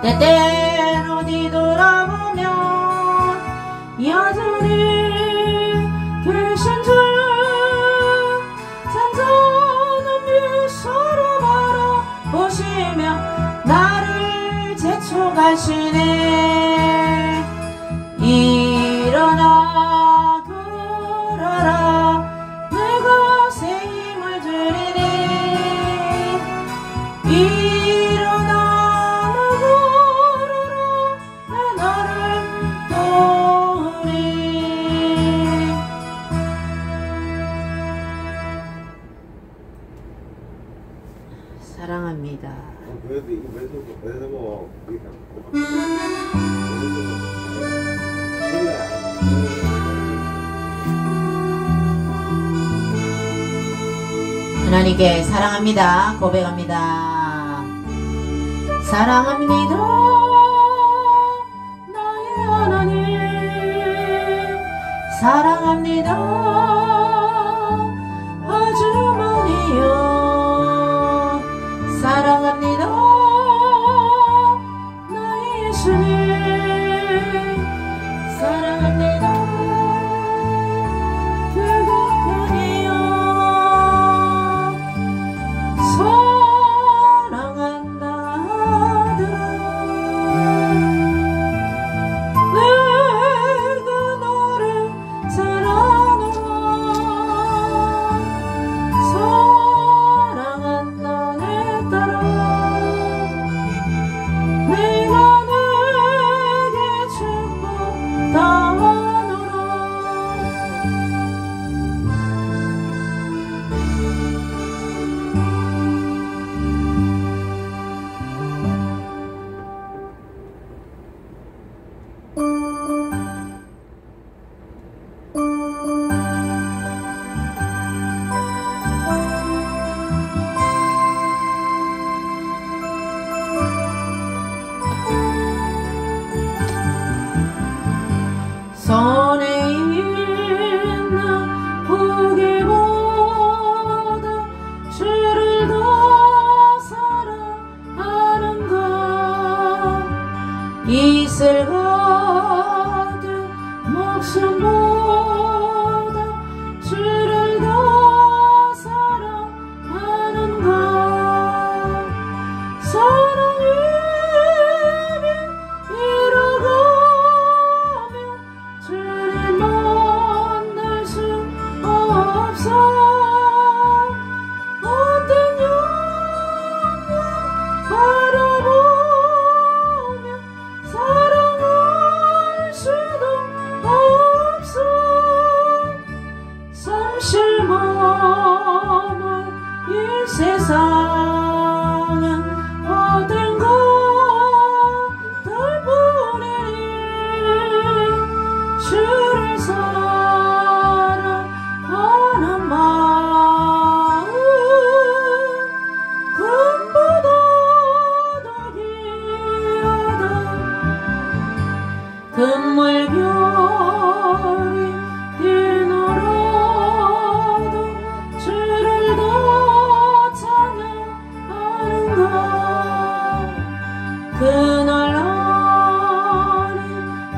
때때로 뒤돌아보면 여전히 계신 줄 잔잔한 미소로 바라보시며 나를 재촉하시네. 일어나 걸어라 내가 새 힘을 주리니. 일어나 걸어라 내 너를 도우리. 사랑합니다. 그래도 이거 왜서 뭐 하나님께 사랑합니다 고백합니다. 사랑합니다 나의 하나님. 사랑합니다 아주 많이요. 사랑합니다 나의 예수님. 사랑합니다 그것뿐이요. 사랑한다 하더라 내가 너를 사랑하노라. 사랑한다 내 딸아 내가 내게 축복 다하노라. 손에 있는 보기보다 주를 더 사랑하는가. 이슬 가득 목숨보다 주를 더 사랑하는가. 사랑이면 이뤄가며 주를 만날 수 없어. 어떤 영광 바라보며 사랑할 수도 없어. 삼실만한 이 세상은 어딘가 달보내니 주를 사랑하는 마음 금보다 더 귀하다. 금물별이 뛰놀아도 주를 더 찬양하는가. 그날 날이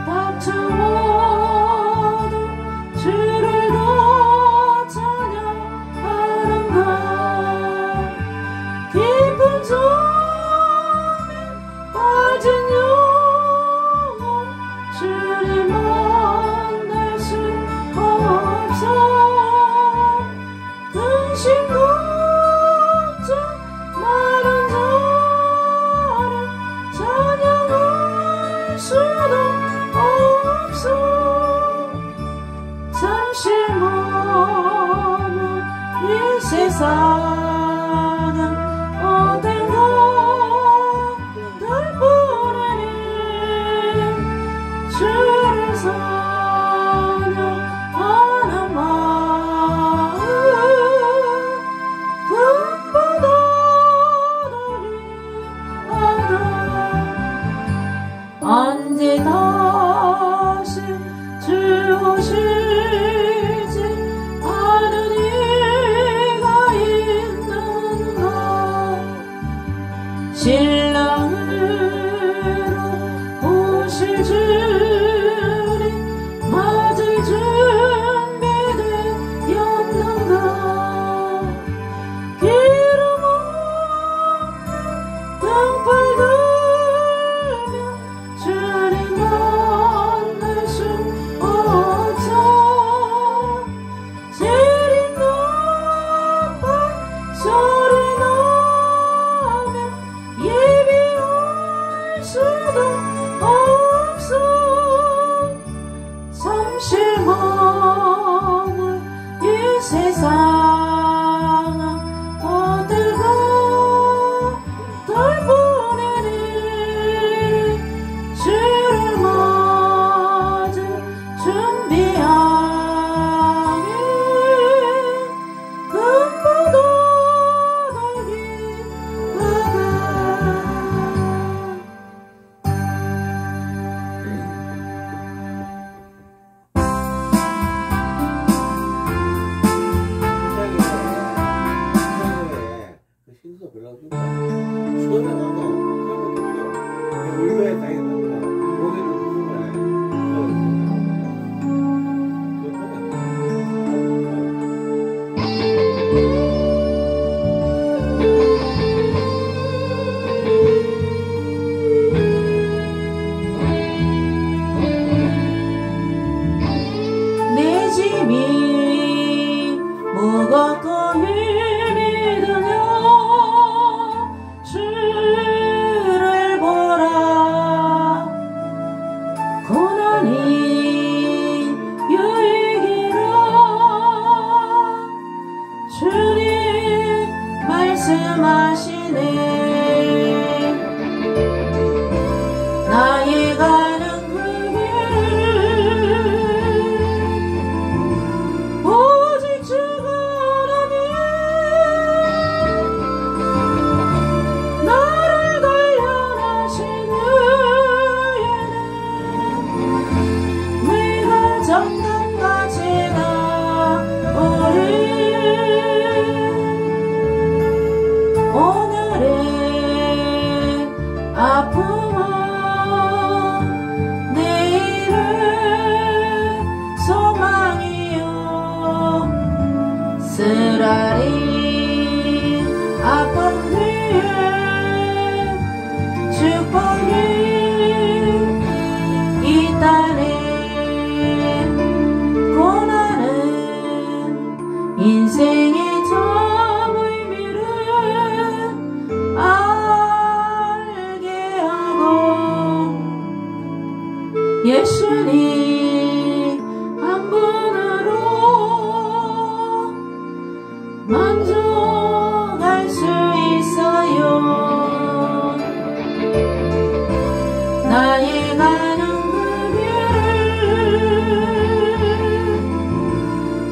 닥쳐와도 주를 더 찬양하는가. 깊은 잠에 빠진 영혼 주를 만날 수 없어. 근심 걱정 많은 자를 찬양할 수도 없어. 잠시 머문 이 세상은 어딘가 달보내니 주를 사랑하는 마음 금보다 더 귀하다. 언제 다시 주 오실지 아는 이가 있는가. 신랑을 등불 들며 주님 만날 수 없어. 지린 나팔 소리 나면 예비할 수도 없어. 잠시 머물 이 세상아 어딜 가들 보내니 주를 맞을 준비하니 금보다 넓이 바다. 그 신수 별로 없다. 추워서 나도 울베에 당했다가 고개를 무슨 말해. 내 집이 무겁고 힘이 드냐 주를 보라. 고난이 유익이라 주님 말씀하시네. 나의 가는 그 길을 오직 주가 하나님 나를 단련하시는 후에는 내가 정금같이 나오리. 오늘의 아픔은 내일의 소망이요. 쓰라린 아픔 뒤에 축복이 있다네. 고난은 인생의 참 의미를 알게 하고 예수님 한 분으로 만족할 수 있어요. 나의 가는 그 길을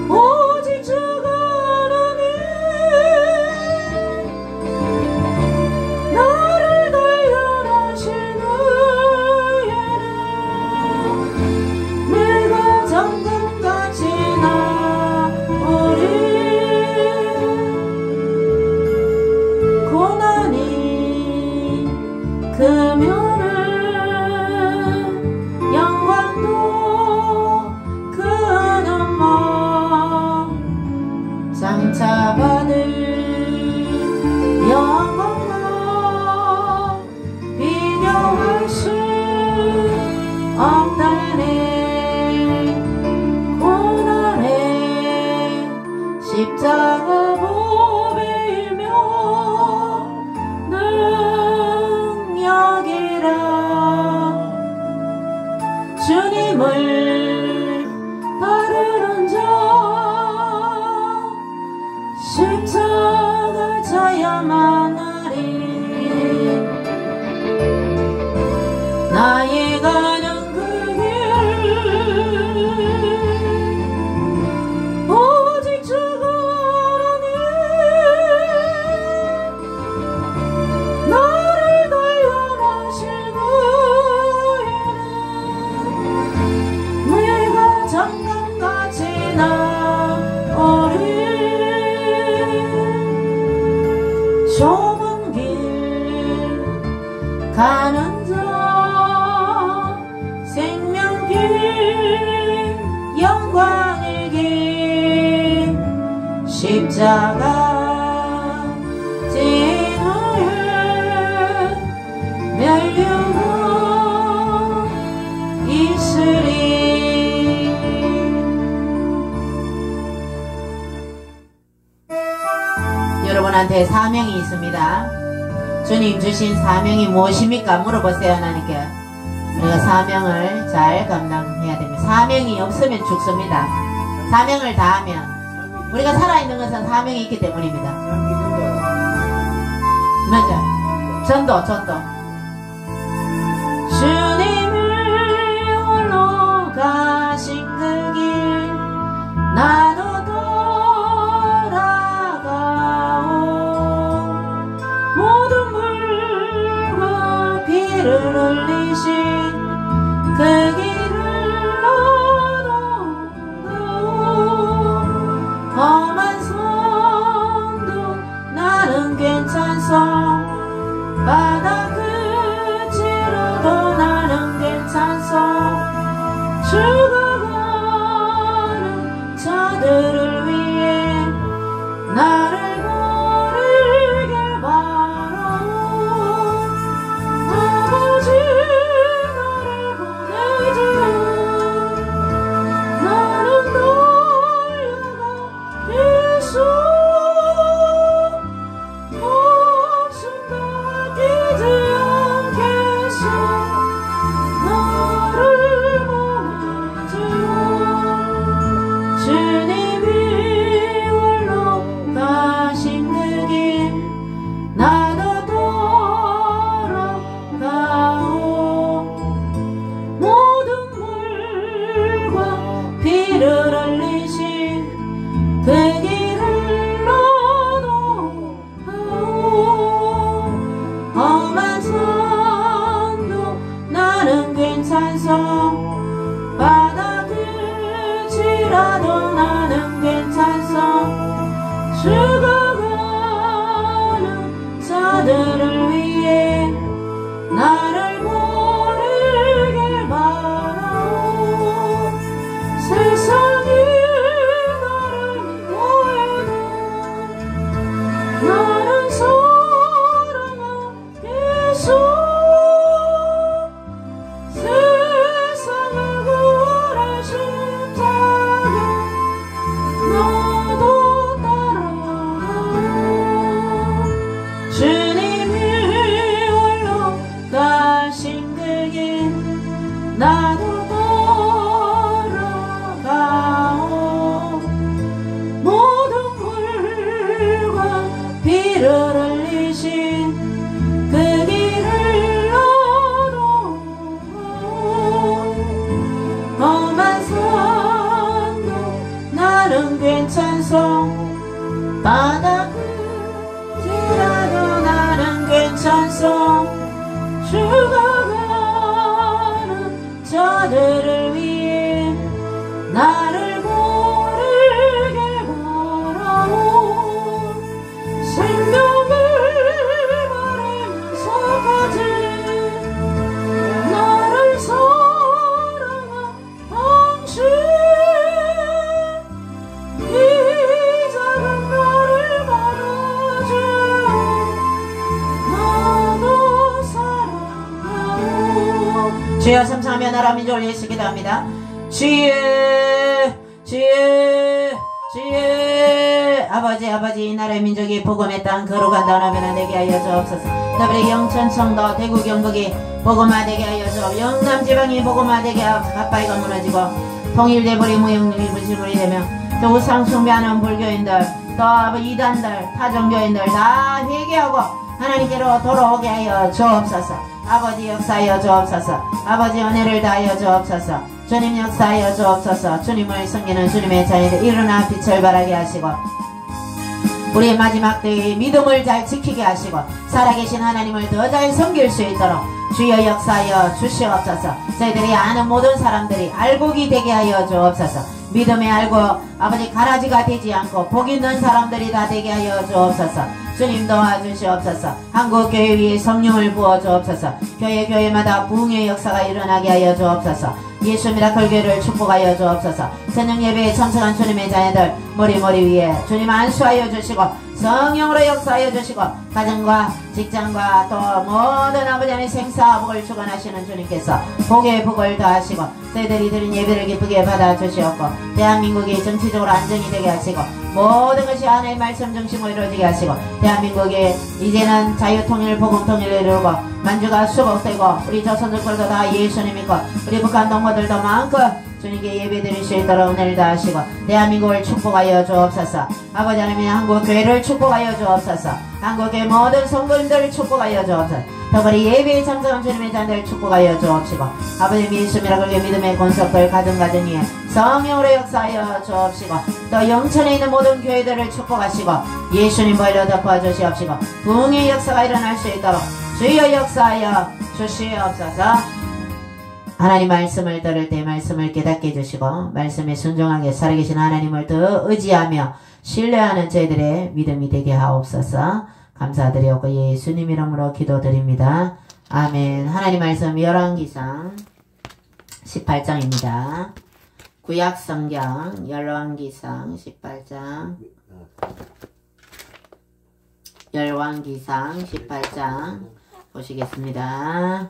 오직 주가 하나님 나를 단련하신 후에는 내가 정금같이 나오리. 고난이 크면은 영광도 크는 뭐 장차받을 영광과 비교할 수 없다네. 고난의 십자가 보배이며 능력이라 주님을 따르는 자 십자가 져야만 하리. 나의 가는 그 길 오직 주가 하나님 나를 단련하신 후에는 내가 정금같이 나오리. 좁은 길 가는 자 생명길 영광의 길 십자가 진 후에 살려고 있으리. 여러분한테 사명이 있습니다. 주님 주신 사명이 무엇입니까? 물어보세요. 하나님께. 우리가 사명을 잘 감당해야 됩니다. 사명이 없으면 죽습니다. 사명을 다하면 우리가 살아있는 것은 사명이 있기 때문입니다. 맞아. 전도. 주님을 홀로 가신 그 길 나도 돌아가오. 모든 물과 피를 흘리신 그 길을 나도 가오. 험한 손도 나는 괜찮소. 바다 끝이라도 나는 괜찮소. 죽어가는 자들을 위해 나를 버리길 바라오. 아버지 나를 보내지요. 나는 달려가겠소. 바다 끝이라도 나는 괜찮소. 죽어가는 자들을 위해 나를 버리길 바라오. 세상이 나를 미워해도 나는 사랑하겠소. 나도 돌아가오. 모든 물과 피를 흘리신 그 길을 나도 가오. 험한 산도 나는 괜찮소. 바다 끝이라도 나는 괜찮소. 죽어가는 자들을 위해 나를 버리길 바라오. 생명을 바라면서까지 나를 사랑한 당신 이 작은 나를 받아주오. 나도 사랑하오. 주여 삼창하며 나라 민족을 위해서 기도합니다. 주여 아버지 이 나라의 민족이 복음의 땅 거룩한 나라면 되게 하여 주옵소서. 더불어 영천 청도 대구 경북이 복음화되게 하여 주옵소서. 영남 지방이 복음화되게 하여 갓바위가 무너지고 통일돼버리 무형님이 불신물이 되며 또 우상 숭배하는 불교인들 또 이단들 타종교인들 다 회개하고 하나님께로 돌아오게 하여 주옵소서. 아버지 역사하여 주옵소서. 아버지 은혜를 다하여 주옵소서. 주님 역사하여 주옵소서. 주님을 섬기는 주님의 자녀들 일어나 빛을 발하게 하시고 우리의 마지막 때의 믿음을 잘 지키게 하시고 살아계신 하나님을 더 잘 섬길 수 있도록 주여 역사하여 주시옵소서. 저희들이 아는 모든 사람들이 알복이 되게 하여 주옵소서. 믿음에 알고 아버지 가라지가 되지 않고 복 있는 사람들이 다 되게 하여 주옵소서. 주님 도와주시옵소서. 한국교회 위에 성령을 부어 주옵소서. 교회마다 부흥의 역사가 일어나게 하여 주옵소서. 예수 미라클 교회를 축복하여 주옵소서. 저녁 예배에 참석한 주님의 자녀들 머리 위에 주님 안수하여 주시고 성령으로 역사하여 주시고 가정과 직장과 또 모든 아버지 하나님 생사복을 주관하시는 주님께서 복에 복을 더하시고 저희들이 드린 예배를 기쁘게 받아 주시옵고 대한민국이 정치적으로 안정이 되게 하시고 모든 것이 하나님의 말씀 중심으로 이루어지게 하시고 대한민국이 이제는 자유통일 복음통일을 이루고 만주가 수복되고 우리 조선족들도 다 예수님 믿고 우리 북한 동무들도 마음껏 주님께 예배드릴 수 있도록 은혜를 다하시고 대한민국을 축복하여 주옵소서. 아버지 하나님 한국교회를 축복하여 주옵소서. 한국교회 모든 성도님들을 축복하여 주옵소서. 더불이 예배에 참석한 주님의 자녀들을 축복하여 주옵시고 아버지 예수 미라클교회 믿음의 권속들 가정 위에 성령으로 역사하여 주옵시고 또 영천에 있는 모든 교회들을 축복하시고 예수님 보혈로 덮어주시옵시고 부흥의 역사가 일어날 수 있도록 주여 역사하여 주시옵소서. 하나님 말씀을 들을 때 말씀을 깨닫게 해주시고 말씀에 순종하게 살아계신 하나님을 더 의지하며 신뢰하는 저희들의 믿음이 되게 하옵소서. 감사드리옵고 예수님 이름으로 기도드립니다. 아멘. 하나님 말씀 열왕기상 18장입니다. 구약성경 열왕기상 18장 열왕기상 18장 보시겠습니다.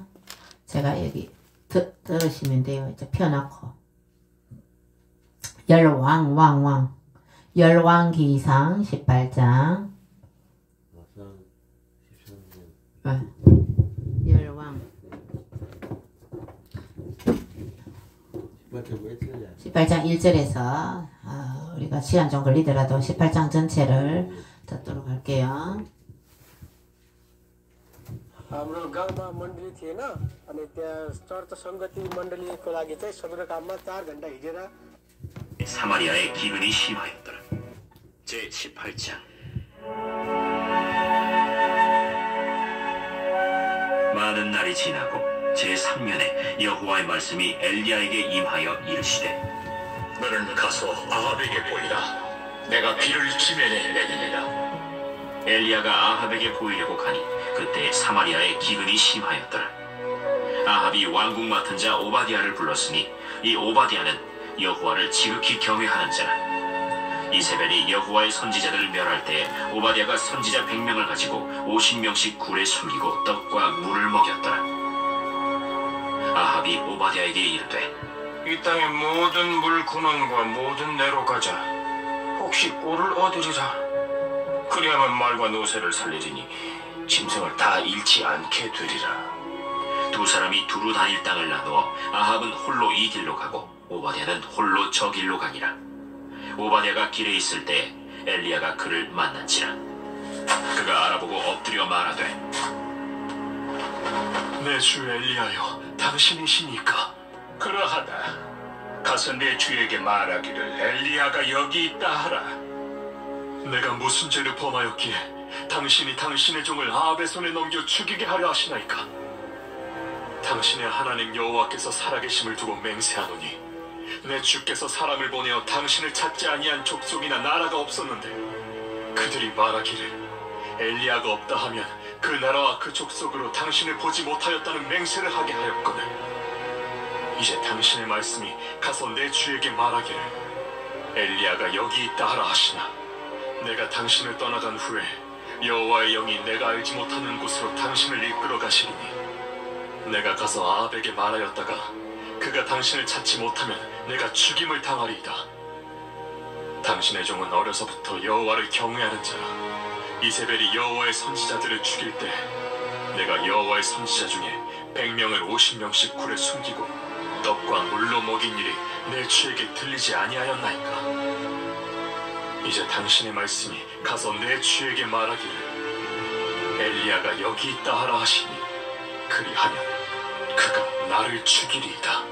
제가 여기 들으시면 돼요. 이제 펴놓고 열왕기상 18장 열왕 18장 1절에서 우리가 시간 좀 걸리더라도 18장 전체를 듣도록 할게요. हाम्रो गाउँमा मण्डली थिएन अनि त्यहाँ चर्च संगति मण्डलीको लागि चाहिँ सदरमुकाममा 4 घण्टा हिँडेर 사마리아의 기근이 심하였더라. 제 18장. 많은 날이 지나고 제 3년에 여호와의 말씀이 엘리야에게 임하여 이르시되 너는 가서 아합에게 보이라. 내가 비를 지면에 내리리라. 엘리야가 아합에게 보이려고 가니 그때 사마리아의 기근이 심하였더라. 아합이 왕국 맡은 자 오바댜를 불렀으니 이 오바댜는 여호와를 지극히 경외하는 자라. 이세벨이 여호와의 선지자들을 멸할 때 오바댜가 선지자 100명을 가지고 50명씩 굴에 숨기고 떡과 물을 먹였더라. 아합이 오바댜에게 이르되 이 땅의 모든 물 근원과 모든 내로 가자. 혹시 꼴을 얻으리라. 그리하면 말과 노새를 살리리니 짐승을 다 잃지 않게 되리라. 두 사람이 두루 다닐 땅을 나누어 아합은 홀로 이 길로 가고 오바댜는 홀로 저 길로 가니라. 오바댜가 길에 있을 때 엘리야가 그를 만난지라. 그가 알아보고 엎드려 말하되 내 주 엘리야여, 당신이시니까? 그러하다. 가서 내 주에게 말하기를 엘리야가 여기 있다 하라. 내가 무슨 죄를 범하였기에 당신이 당신의 종을 아합의 손에 넘겨 죽이게 하려 하시나이까? 당신의 하나님 여호와께서 살아계심을 두고 맹세하노니 내 주께서 사람을 보내어 당신을 찾지 아니한 족속이나 나라가 없었는데 그들이 말하기를 엘리야가 없다 하면 그 나라와 그 족속으로 당신을 보지 못하였다는 맹세를 하게 하였거늘 이제 당신의 말씀이 가서 내 주에게 말하기를 엘리야가 여기 있다 하라 하시나 내가 당신을 떠나간 후에 여호와의 영이 내가 알지 못하는 곳으로 당신을 이끌어 가시리니 내가 가서 아합에게 말하였다가 그가 당신을 찾지 못하면 내가 죽임을 당하리이다. 당신의 종은 어려서부터 여호와를 경외하는 자라. 이세벨이 여호와의 선지자들을 죽일 때 내가 여호와의 선지자 중에 100명을 50명씩 굴에 숨기고 떡과 물로 먹인 일이 내 주에게 들리지 아니하였나이까. 이제 당신의 말씀이 가서 내 주에게 말하기를 엘리야가 여기 있다 하라 하시니 그리하면 그가 나를 죽이리이다.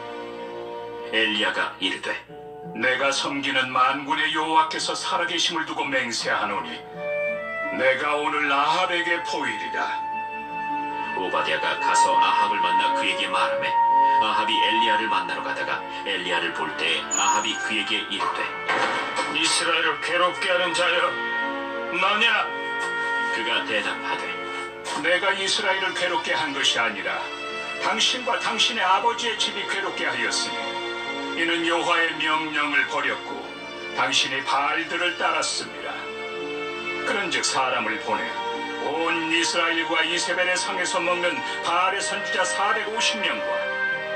엘리야가 이르되 내가 섬기는 만군의 여호와께서 살아계심을 두고 맹세하노니 내가 오늘 아합에게 보이리라. 오바댜가 가서 아합을 만나 그에게 말하매 아합이 엘리야를 만나러 가다가 엘리야를 볼 때 아합이 그에게 이르되 이스라엘을 괴롭게 하는 자여 너냐? 그가 대답하되 내가 이스라엘을 괴롭게 한 것이 아니라 당신과 당신의 아버지의 집이 괴롭게 하였으니 이는 여호와의 명령을 버렸고 당신이 바알들을 따랐습니다. 그런즉 사람을 보내 온 이스라엘과 이세벨의 상에서 먹는 바알의 선지자 450명과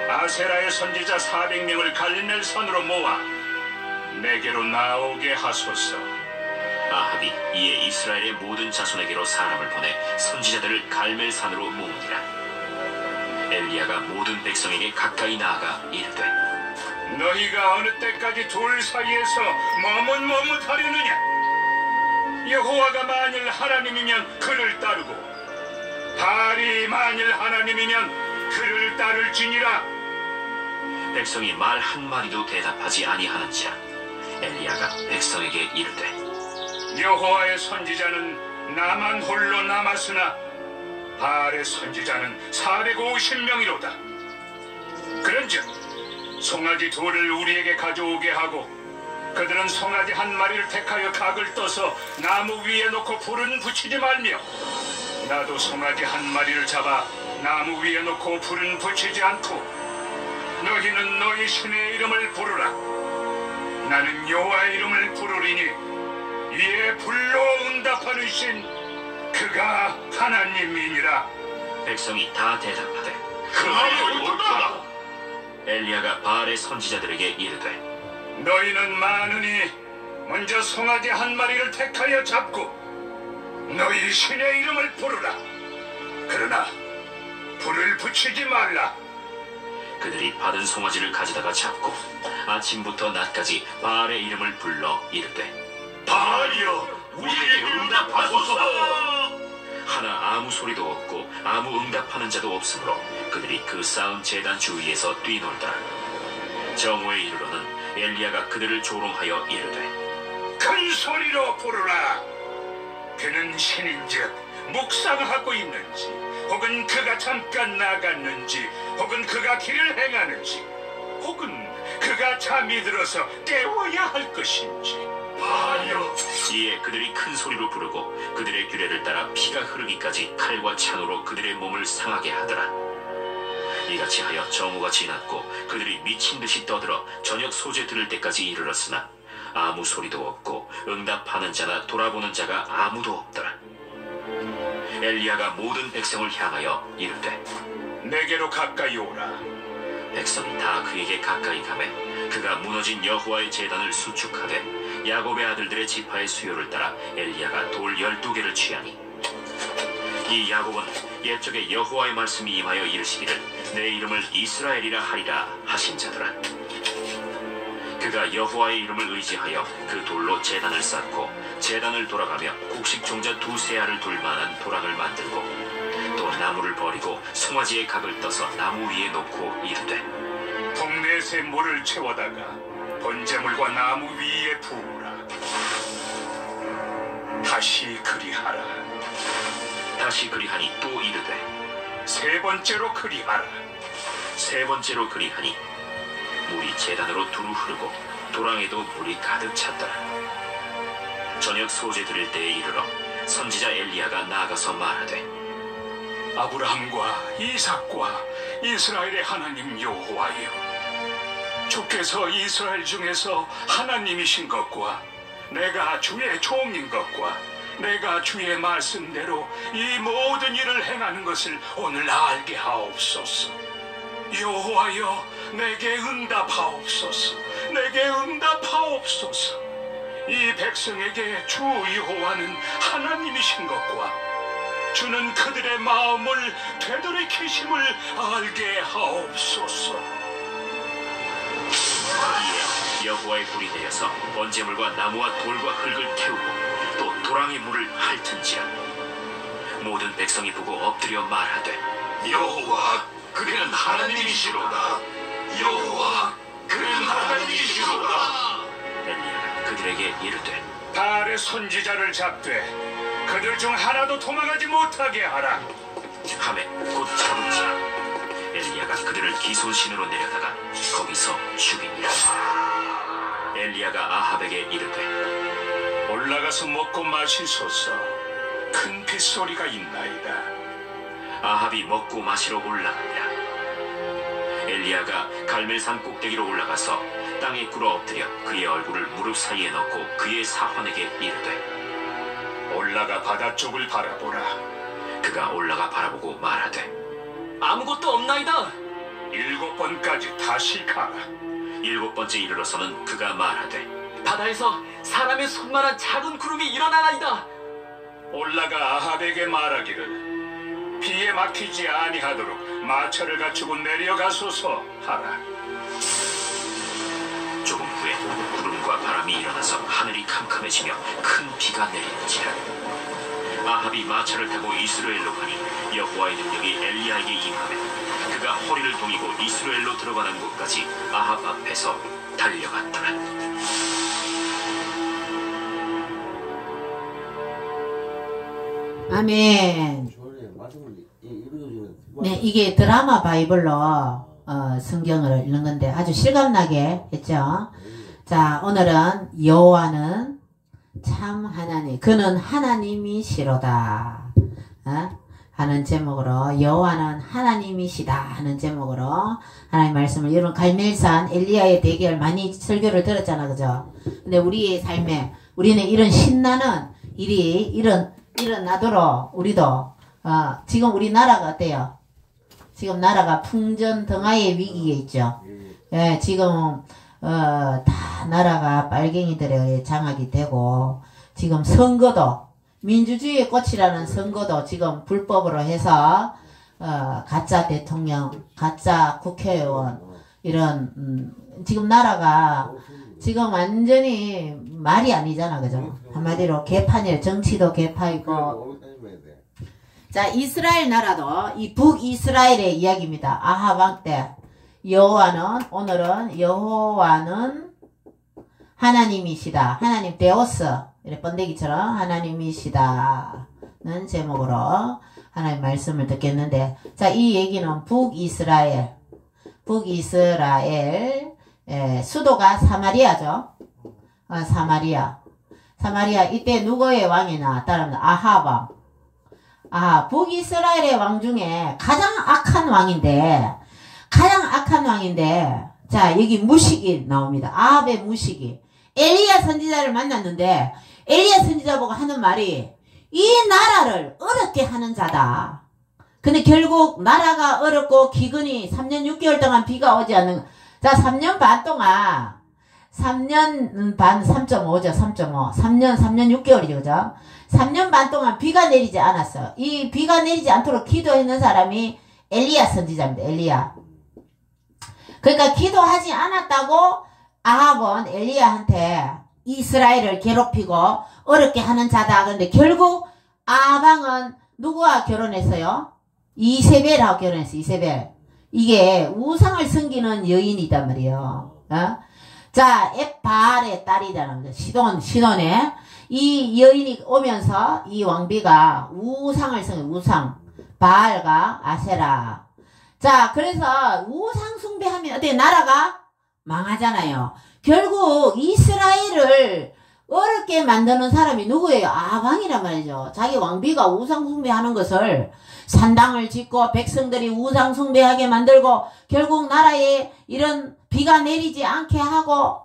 아세라의 선지자 400명을 갈멜산으로 모아 내게로 나오게 하소서. 아합이 이에 이스라엘의 모든 자손에게로 사람을 보내 선지자들을 갈멜산으로 모으니라. 엘리야가 모든 백성에게 가까이 나아가 이르되 너희가 어느 때까지 둘 사이에서 머뭇머뭇하려느냐? 여호와가 만일 하나님이면 그를 따르고 바알이 만일 하나님이면 그를 따를지니라. 백성이 말 한마디도 대답하지 아니하는지라. 엘리야가 백성에게 이르되 여호와의 선지자는 나만 홀로 남았으나 바알의 선지자는 450명이로다. 그런즉 송아지 둘을 우리에게 가져오게 하고 그들은 송아지 한 마리를 택하여 각을 떠서 나무 위에 놓고 불은 붙이지 말며 나도 송아지 한 마리를 잡아 나무 위에 놓고 불은 붙이지 않고 너희는 너희 신의 이름을 부르라. 나는 여호와의 이름을 부르리니 이에 불로 응답하는 신 그가 하나님이니라. 백성이 다 대답하되 그 말이 옳도다. 엘리야가 바알의 선지자들에게 이르되 너희는 많으니 먼저 송아지 한 마리를 택하여 잡고 너희 신의 이름을 부르라. 그러나 불을 붙이지 말라. 그들이 받은 송아지를 가져다가 잡고 아침부터 낮까지 바알의 이름을 불러 이르되 바알이여 우리에게 응답하소서. 하나 아무 소리도 없고 아무 응답하는 자도 없으므로 그들이 그 쌓은 제단 주위에서 뛰놀더라. 정오에 이르러는 엘리야가 그들을 조롱하여 이르되 큰 소리로 부르라. 그는 신인즉 묵상하고 있는지 혹은 그가 잠깐 나갔는지 혹은 그가 길을 행하는지 혹은 그가 잠이 들어서 깨워야 할 것인지. 바알이여. 이에 그들이 큰 소리로 부르고 그들의 규례를 따라 피가 흐르기까지 칼과 창으로 그들의 몸을 상하게 하더라. 이같이 하여 정오가 지났고 그들이 미친 듯이 떠들어 저녁 소재 들을 때까지 이르렀으나 아무 소리도 없고 응답하는 자나 돌아보는 자가 아무도 없더라. 엘리야가 모든 백성을 향하여 이르되 내게로 가까이 오라. 백성이 다 그에게 가까이 가매 그가 무너진 여호와의 제단을 수축하되 야곱의 아들들의 지파의 수요를 따라 엘리야가 돌 12개를 취하니 이 야곱은 옛적에 여호와의 말씀이 임하여 이르시기를 내 이름을 이스라엘이라 하리라 하신 자더라. 그가 여호와의 이름을 의지하여 그 돌로 제단을 쌓고 제단을 돌아가며 곡식 종자 2-3 알을 둘 만한 도랑을 만들고 또 나무를 버리고 송아지의 각을 떠서 나무 위에 놓고 이르되 동네새 물을 채워다가 번제물과 나무 위에 부으라. 다시 그리하라. 다시 그리하니 또 이르되 세 번째로 그리하라. 세 번째로 그리하니 물이 제단으로 두루 흐르고 도랑에도 물이 가득 찼더라. 저녁 소재 드릴 때에 이르러 선지자 엘리야가 나아가서 말하되 아브라함과 이삭과 이스라엘의 하나님 여호와여, 주께서 이스라엘 중에서 하나님이신 것과 내가 주의 종인 것과 내가 주의 말씀대로 이 모든 일을 행하는 것을 오늘 알게 하옵소서. 여호와여, 내게 응답하옵소서. 내게 응답하옵소서. 이 백성에게 주 여호와는 하나님이신 것과 주는 그들의 마음을 되돌이키심을 알게 하옵소서. 이에 여호와의 불이 내려서 번제물과 나무와 돌과 흙을 태우고 또 도랑의 물을 핥은지라. 모든 백성이 보고 엎드려 말하되 여호와, 그는 하나님이시로다. 여호와, 그는 하나님이시로다. 엘리야가 그들에게 이르되 바알의 선지자를 잡되 그들 중 하나도 도망하지 못하게 하라. 하매 곧 잡은지라. 엘리야가 그들을 기손신으로 내려다가 거기서 죽이니라. 엘리야가 아합에게 이르되 올라가서 먹고 마시소서. 큰 빗소리가 있나이다. 아합이 먹고 마시러 올라가니라. 엘리야가 갈멜산 꼭대기로 올라가서 땅에 꿇어 엎드려 그의 얼굴을 무릎 사이에 넣고 그의 사환에게 이르되 올라가 바다 쪽을 바라보라. 그가 올라가 바라보고 말하되 아무것도 없나이다. 7번까지 다시 가라. 7번째 이르러서는 그가 말하되 바다에서 사람의 손만한 작은 구름이 일어나나이다. 올라가 아합에게 말하기를 비에 막히지 아니하도록 마차를 갖추고 내려가소서 하라. 조금 후에 구름과 바람이 일어나서 하늘이 캄캄해지며 큰 비가 내리는지라. 아합이 마차를 타고 이스라엘로 가니 여호와의 능력이 엘리야에게 임하매 그가 허리를 동이고 이스라엘로 들어가는 곳까지 아합 앞에서 달려갔더라. 아멘. 저번에 말씀을 읽어주시는 네, 이게 드라마 바이블로 성경을 읽는 건데 아주 실감나게 했죠. 자, 오늘은 여호와는 참 하나님, 그는 하나님이시로다 하는 제목으로, 여호와는 하나님이시다 하는 제목으로 하나님 말씀을, 여러분 갈멜산 엘리야의 대결 많이 설교를 들었잖아, 그죠? 근데 우리의 삶에 우리는 이런 신나는 일이 일어나도록 우리도 지금 우리나라가 어때요? 지금 나라가 풍전등화의 위기에 있죠. 예, 지금 다 나라가 빨갱이들에 장악이 되고, 지금 선거도 민주주의의 꽃이라는 선거도 지금 불법으로 해서 가짜 대통령, 가짜 국회의원, 이런 지금 나라가 지금 완전히 말이 아니잖아, 그죠? 한마디로 개판이에요. 정치도 개판이고. 자, 이스라엘 나라도 이 북이스라엘의 이야기입니다. 아합 왕 때 여호와는, 오늘은 여호와는 하나님이시다. 하나님 데오스, 이렇게 번데기처럼 하나님이시다는 제목으로 하나님 말씀을 듣겠는데, 자, 이 얘기는 북이스라엘 수도가 사마리아죠. 사마리아 이때 누구의 왕이 나왔다면 아합 왕. 북이스라엘의 왕 중에 가장 악한 왕인데, 자, 여기 무식이 나옵니다. 아합의 무식이. 엘리야 선지자를 만났는데, 엘리야 선지자 보고 하는 말이, 이 나라를 어렵게 하는 자다. 근데 결국 나라가 어렵고 기근이 3년 6개월 동안 비가 오지 않는, 자, 3년 반 동안, 3년 반 3.5죠, 3.5. 3년 6개월이죠, 그죠? 3년 반 동안 비가 내리지 않았어요. 이 비가 내리지 않도록 기도했는 사람이 엘리야 선지자입니다, 엘리야. 그러니까 기도하지 않았다고 아합은 엘리야한테 이스라엘을 괴롭히고 어렵게 하는 자다. 그런데 결국 아합 왕은 누구와 결혼했어요? 이세벨하고 결혼했어요, 이세벨. 이게 우상을 섬기는 여인이단 말이에요. 자, 엣바알의 딸이라는 거죠. 시돈에 이 여인이 오면서 이 왕비가 우상을 섬겨, 우상. 바알과 아세라. 자, 그래서 우상 숭배하면 어때? 나라가 망하잖아요. 결국 이스라엘을 어렵게 만드는 사람이 누구예요? 아방이란 말이죠. 자기 왕비가 우상 숭배하는 것을 산당을 짓고 백성들이 우상 숭배하게 만들고, 결국 나라에 이런 비가 내리지 않게 하고,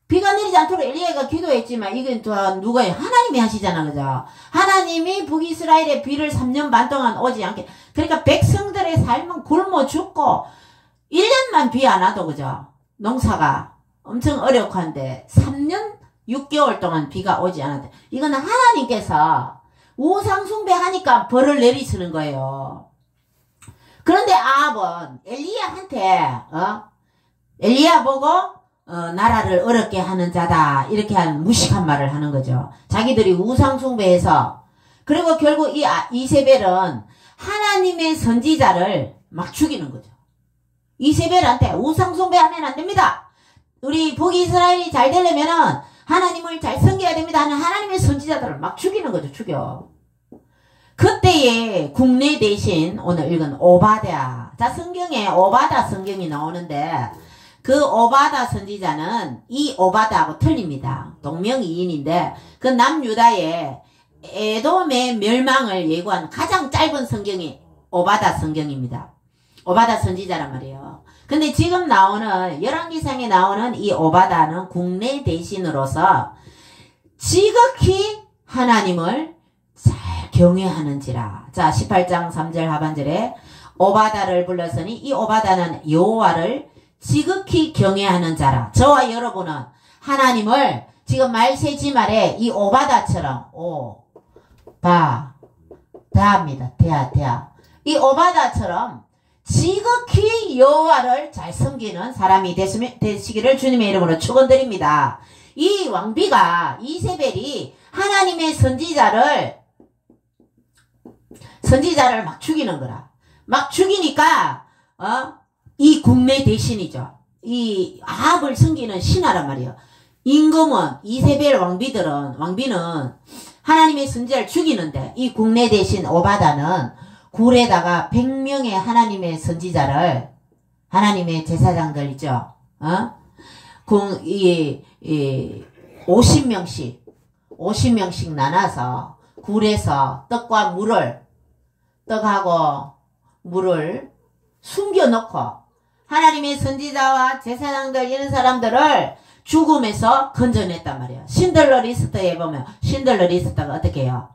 비가 내리지 않도록 엘리야가 기도했지만 이건 또 누가요? 하나님이 하시잖아, 그죠? 하나님이 북이스라엘의 비를 3년 반 동안 오지 않게. 그러니까 백성들의 삶은 굶어 죽고 1년만 비 안 와도, 그죠? 농사가 엄청 어렵고 한데 3년 6개월 동안 비가 오지 않았대. 이거는 하나님께서 우상 숭배하니까 벌을 내리시는 거예요. 그런데 아합은 엘리야한테 엘리야 보고 나라를 어렵게 하는 자다, 이렇게 한 무식한 말을 하는 거죠. 자기들이 우상 숭배해서. 그리고 결국 이 이세벨은 하나님의 선지자를 막 죽이는 거죠. 이세벨한테 우상 숭배하면 안 됩니다. 우리 북이스라엘이 잘 되려면은 하나님을 잘 섬겨야 됩니다 하는 하나님의 선지자들을 막 죽이는 거죠. 죽여. 그때의 국내 대신 오늘 읽은 오바댜. 자, 성경에 오바댜 성경이 나오는데, 그 오바댜 선지자는 이 오바댜하고 틀립니다. 동명이인인데, 그 남유다의 에돔의 멸망을 예고한 가장 짧은 성경이 오바댜 성경입니다. 오바다 선지자란 말이에요. 근데 지금 나오는 열왕기상에 나오는 이 오바다는 국내 대신으로서 지극히 하나님을 잘 경외하는지라. 자, 18장 3절 하반절에 오바다를 불렀으니 이 오바다는 여호와를 지극히 경외하는 자라. 저와 여러분은 하나님을 지금 말세지 말에 이 오바다처럼 다합니다. 대하. 이 오바다처럼 지극히 여호와를 잘 섬기는 사람이 되시기를 주님의 이름으로 축원드립니다. 이 왕비가 이세벨이 하나님의 선지자를 막 죽이는 거라. 막 죽이니까 이 국내 대신이죠. 이 아합을 섬기는 신하란 말이에요. 임금은 이세벨 왕비는 하나님의 선지자를 죽이는데 이 국내 대신 오바다는 굴에다가 100명의 하나님의 선지자를 하나님의 제사장들 있죠. 50명씩 나눠서 굴에서 떡하고 물을 숨겨놓고 하나님의 선지자와 제사장들 이런 사람들을 죽음에서 건져냈단 말이에요. 신들러 리스트에 보면 신들러 리스트가 어떻게 해요?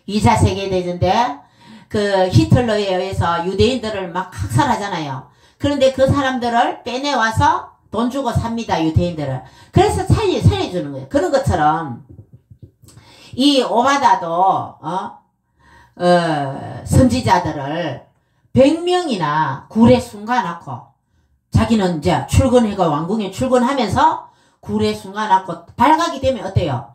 2차 세계대전 때 그 히틀러에 의해서 유대인들을 막 학살하잖아요. 그런데 그 사람들을 빼내와서 돈 주고 삽니다. 유대인들을. 그래서 살려주는 거예요. 그런 것처럼 이 오바다도 선지자들을 100명이나 굴에 숨가놓고 자기는 이제 출근해가 왕궁에 출근하면서 굴에 숨가놓고 발각이 되면 어때요?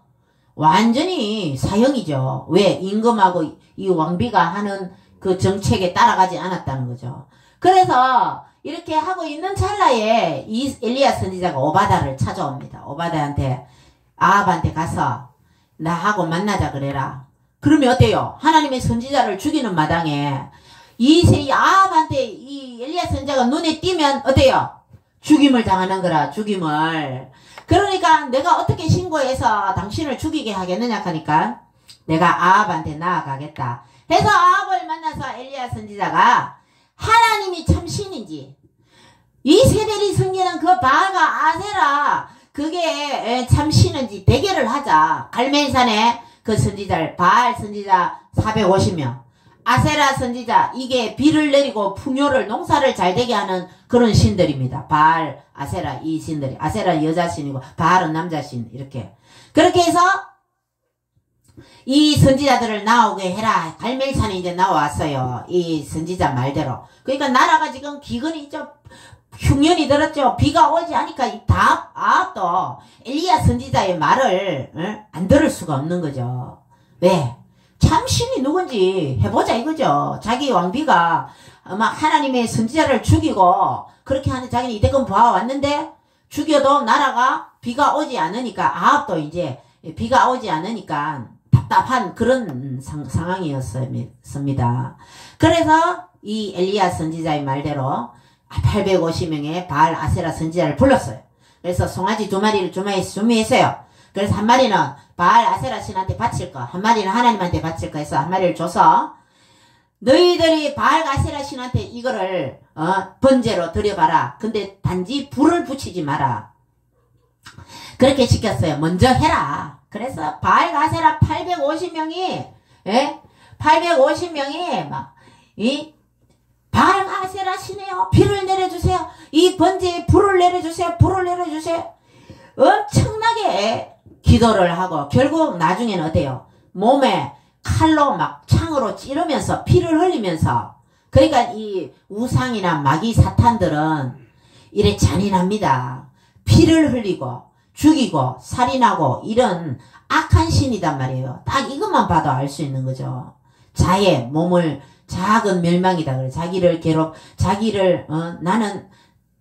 완전히 사형이죠. 왜? 임금하고 이 왕비가 하는 그 정책에 따라가지 않았다는 거죠. 그래서 이렇게 하고 있는 찰나에 이 엘리야 선지자가 오바다를 찾아옵니다. 오바다한테 아합한테 가서 나하고 만나자 그래라. 그러면 어때요? 하나님의 선지자를 죽이는 마당에 이 아합한테 이 엘리야 선지자가 눈에 띄면 어때요? 죽임을 당하는 거라. 죽임을. 그러니까 내가 어떻게 신고해서 당신을 죽이게 하겠느냐 하니까 내가 아합한테 나아가겠다. 해서 아합을 만나서 엘리야 선지자가 하나님이 참 신인지 이세벨이 섬기는 그 바알과 아세라 그게 참 신인지 대결을 하자. 갈멜산에 그 선지자를 바알 선지자 450명 아세라 선지자 이게 비를 내리고 풍요를 농사를 잘 되게 하는 그런 신들입니다. 바알 아세라 이 신들이 아세라 여자 신이고 바알은 남자 신 이렇게 그렇게 해서 이 선지자들을 나오게 해라. 갈멜산에 이제 나왔어요. 이 선지자 말대로. 그러니까 나라가 지금 기근이 좀 흉년이 들었죠. 비가 오지 않으니까 아합도 엘리야 선지자의 말을 안 들을 수가 없는 거죠. 왜? 참신이 누군지 해보자 이거죠. 자기 왕비가 막 하나님의 선지자를 죽이고 그렇게 하는 자기는 이때껏 봐왔는데 죽여도 나라가 비가 오지 않으니까 아합도 이제 비가 오지 않으니까 답답한 그런 상황이었습니다. 그래서 이 엘리야 선지자의 말대로 850명의 바알 아세라 선지자를 불렀어요. 그래서 송아지 2마리를 준비했어요. 그래서 한 마리는 바알 아세라 신한테 바칠 거, 한 마리는 하나님한테 바칠 거 해서 한 마리를 줘서 너희들이 바알 아세라 신한테 이거를 번제로 드려봐라. 근데 단지 불을 붙이지 마라. 그렇게 시켰어요. 먼저 해라. 그래서 바알 아세라 850명이 850명이 막 바알 아세라 신이요 비를 내려주세요. 이 번제에 불을 내려주세요. 불을 내려주세요. 엄청나게 기도를 하고 결국 나중에는 어때요? 몸에 칼로 막 창으로 찌르면서 피를 흘리면서 그러니까 이 우상이나 마귀 사탄들은 이래 잔인합니다. 피를 흘리고 죽이고 살인하고 이런 악한 신이단 말이에요. 딱 이것만 봐도 알 수 있는 거죠. 자의 몸을 작은 멸망이다 그래. 자기를 나는